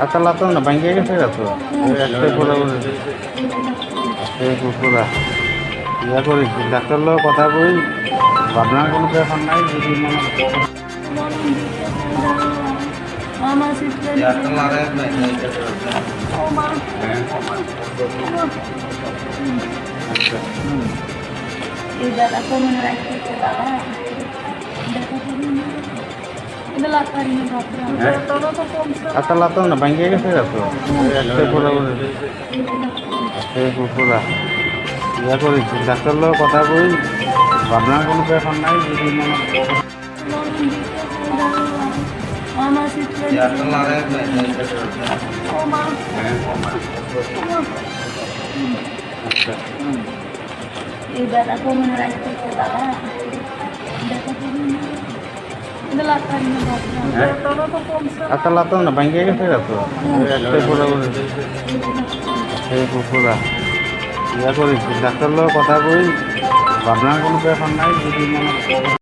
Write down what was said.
আচ্ছা লাতো না ভাঙ্গে গেছে তো একটাই পুরো পুরা ইয়া করি ডাক্তার লোক কথা কই ভাবনার কোনো ব্যাপার নাই যদি মনে আচ্ছা লাতো না ভাঙ্গে গেছে তো একটাই পুরো পুরা ইয়া করি ডাক্তার লোক কথা কই ভাবনার কোনো ব্যাপার নাই যদি মনে আচ্ছা লাতো না ভাঙ্গে গেছে তো একটাই পুরো পুরা ইয়া করি ডাক্তার লোক কথা কই ভাবনার কোনো ব্যাপার নাই যদি মনে